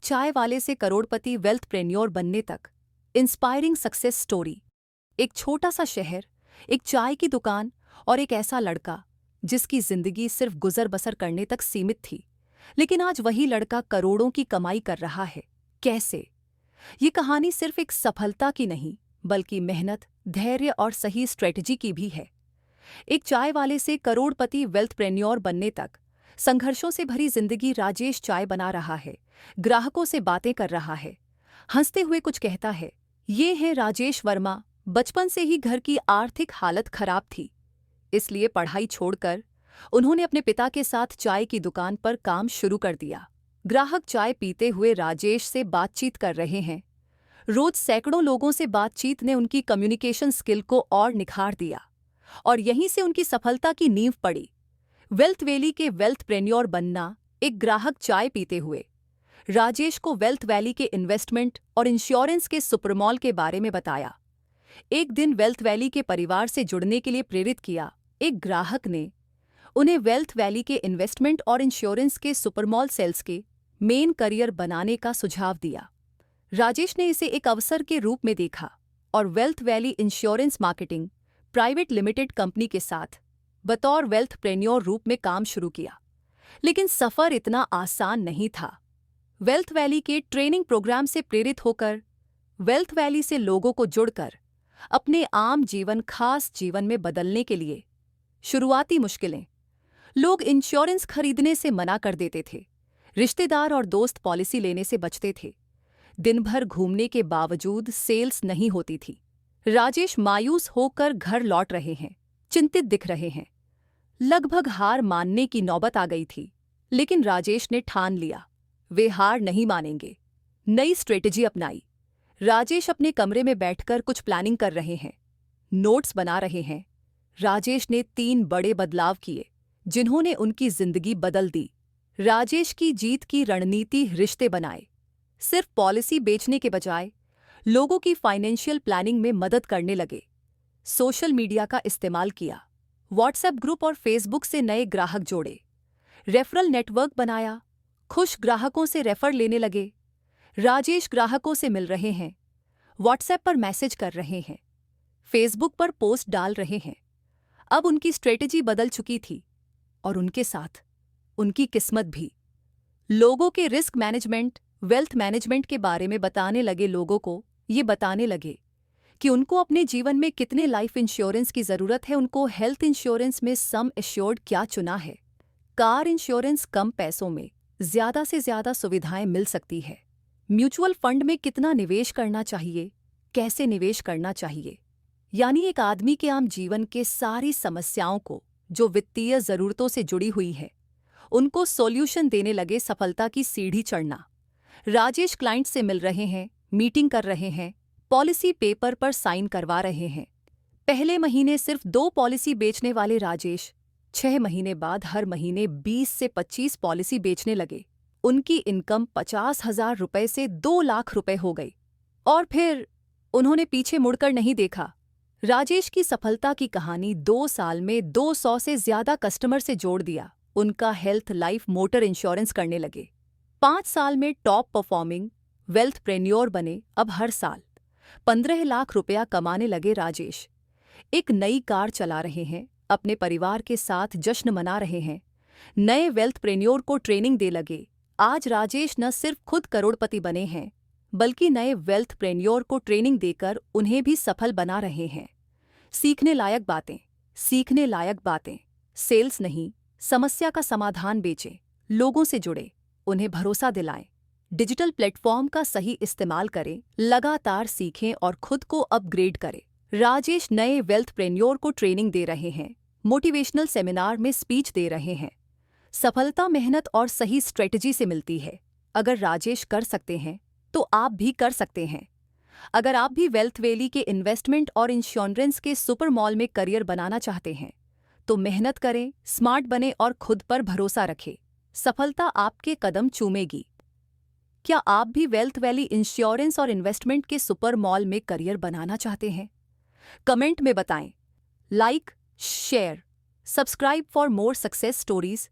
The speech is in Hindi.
चाय वाले से करोड़पति वेल्थप्रेन्योर बनने तक इंस्पायरिंग सक्सेस स्टोरी। एक छोटा सा शहर, एक चाय की दुकान और एक ऐसा लड़का जिसकी जिंदगी सिर्फ गुजर बसर करने तक सीमित थी, लेकिन आज वही लड़का करोड़ों की कमाई कर रहा है। कैसे? ये कहानी सिर्फ एक सफलता की नहीं, बल्कि मेहनत, धैर्य और सही स्ट्रेटजी की भी है। एक चाय वाले से करोड़पति वेल्थप्रेन्योर बनने तक संघर्षों से भरी जिंदगी राजेश चाय बना रहा है, ग्राहकों से बातें कर रहा है, हंसते हुए कुछ कहता है। ये है राजेश वर्मा। बचपन से ही घर की आर्थिक हालत खराब थी, इसलिए पढ़ाई छोड़कर उन्होंने अपने पिता के साथ चाय की दुकान पर काम शुरू कर दिया। ग्राहक चाय पीते हुए राजेश से बातचीत कर रहे हैं। रोज सैकड़ों लोगों से बातचीत ने उनकी कम्युनिकेशन स्किल को और निखार दिया और यहीं से उनकी सफलता की नींव पड़ी। वेल्थ वैली के वेल्थप्रेन्योर बनना। एक ग्राहक चाय पीते हुए राजेश को वेल्थ वैली के इन्वेस्टमेंट और इंश्योरेंस के सुपरमॉल के बारे में बताया। एक दिन वेल्थ वैली के परिवार से जुड़ने के लिए प्रेरित किया। एक ग्राहक ने उन्हें वेल्थ वैली के इन्वेस्टमेंट और इंश्योरेंस के सुपरमॉल सेल्स के मेन करियर बनाने का सुझाव दिया। राजेश ने इसे एक अवसर के रूप में देखा और wealth valley insurance marketing private limited company के साथ बतौर वेल्थप्रेन्योर रूप में काम शुरू किया। लेकिन सफर इतना आसान नहीं था। वेल्थ वैली के ट्रेनिंग प्रोग्राम से प्रेरित होकर वेल्थ वैली से लोगों को जुड़कर अपने आम जीवन, खास जीवन में बदलने के लिए शुरुआती मुश्किलें। लोग इंश्योरेंस खरीदने से मना कर देते थे, रिश्तेदार और दोस्त पॉलिसी लेने से बचते थे। दिन भर घूमने के बावजूद सेल्स नहीं होती थी। राजेश मायूस होकर घर लौट रहे हैं, चिंतित दिख रहे हैं। लगभग हार मानने की नौबत आ गई थी, लेकिन राजेश ने ठान लिया, वे हार नहीं मानेंगे। नई स्ट्रेटजी अपनाई। राजेश अपने कमरे में बैठकर कुछ प्लानिंग कर रहे हैं, नोट्स बना रहे हैं। राजेश ने 3 बड़े बदलाव किए जिन्होंने उनकी जिंदगी बदल दी। राजेश की जीत की रणनीति रिश्ते बनाए। सिर्फ पॉलिसी बेचने के बजाय लोगों की फाइनेंशियल प्लानिंग में मदद करने लगे। सोशल मीडिया का इस्तेमाल किया, व्हाट्सएप ग्रुप और फेसबुक से नए ग्राहक जोड़े, रेफरल नेटवर्क बनाया, खुश ग्राहकों से रेफर लेने लगे। राजेश ग्राहकों से मिल रहे हैं, व्हाट्सएप पर मैसेज कर रहे हैं, फेसबुक पर पोस्ट डाल रहे हैं। अब उनकी स्ट्रेटजी बदल चुकी थी और उनके साथ उनकी किस्मत भी। लोगों के रिस्क मैनेजमेंट, वेल्थ मैनेजमेंट के बारे में बताने लगे। लोगों को ये बताने लगे कि उनको अपने जीवन में कितने लाइफ इंश्योरेंस की ज़रूरत है, उनको हेल्थ इंश्योरेंस में सम एश्योर्ड क्या चुना है, कार इंश्योरेंस कम पैसों में ज़्यादा से ज़्यादा सुविधाएं मिल सकती है, म्यूचुअल फंड में कितना निवेश करना चाहिए, कैसे निवेश करना चाहिए। यानी एक आदमी के आम जीवन के सारी समस्याओं को, जो वित्तीय ज़रूरतों से जुड़ी हुई है, उनको सॉल्यूशन देने लगे। सफलता की सीढ़ी चढ़ना। राजेश क्लाइंट से मिल रहे हैं, मीटिंग कर रहे हैं, पॉलिसी पेपर पर साइन करवा रहे हैं। पहले महीने सिर्फ 2 पॉलिसी बेचने वाले राजेश 6 महीने बाद हर महीने 20 से 25 पॉलिसी बेचने लगे। उनकी इनकम 50,000 रुपए से 2 लाख रुपए हो गई। और फिर उन्होंने पीछे मुड़कर नहीं देखा। राजेश की सफलता की कहानी 2 साल में 200 से ज्यादा कस्टमर से जोड़ दिया। उनका हेल्थ, लाइफ, मोटर इंश्योरेंस करने लगे। 5 साल में टॉप परफॉर्मिंग वेल्थप्रेन्योर बने। अब हर साल 15 लाख रुपया कमाने लगे राजेश। एक नई कार चला रहे हैं, अपने परिवार के साथ जश्न मना रहे हैं, नए वेल्थप्रेन्योर को ट्रेनिंग दे लगे। आज राजेश न सिर्फ खुद करोड़पति बने हैं, बल्कि नए वेल्थप्रेन्योर को ट्रेनिंग देकर उन्हें भी सफल बना रहे हैं। सीखने लायक बातें, सीखने लायक बातें। सेल्स नहीं, समस्या का समाधान बेचें, लोगों से जुड़े, उन्हें भरोसा दिलाएं, डिजिटल प्लेटफॉर्म का सही इस्तेमाल करें, लगातार सीखें और खुद को अपग्रेड करें। राजेश नए वेल्थप्रेन्योर को ट्रेनिंग दे रहे हैं, मोटिवेशनल सेमिनार में स्पीच दे रहे हैं। सफलता मेहनत और सही स्ट्रेटजी से मिलती है। अगर राजेश कर सकते हैं तो आप भी कर सकते हैं। अगर आप भी वेल्थ वैली के इन्वेस्टमेंट और इंश्योरेंस के सुपर मॉल में करियर बनाना चाहते हैं तो मेहनत करें, स्मार्ट बने और खुद पर भरोसा रखें। सफलता आपके कदम चूमेगी। क्या आप भी वेल्थ वैली इंश्योरेंस और इन्वेस्टमेंट के सुपर मॉल में करियर बनाना चाहते हैं? कमेंट में बताएं। Like, share, subscribe for more success stories.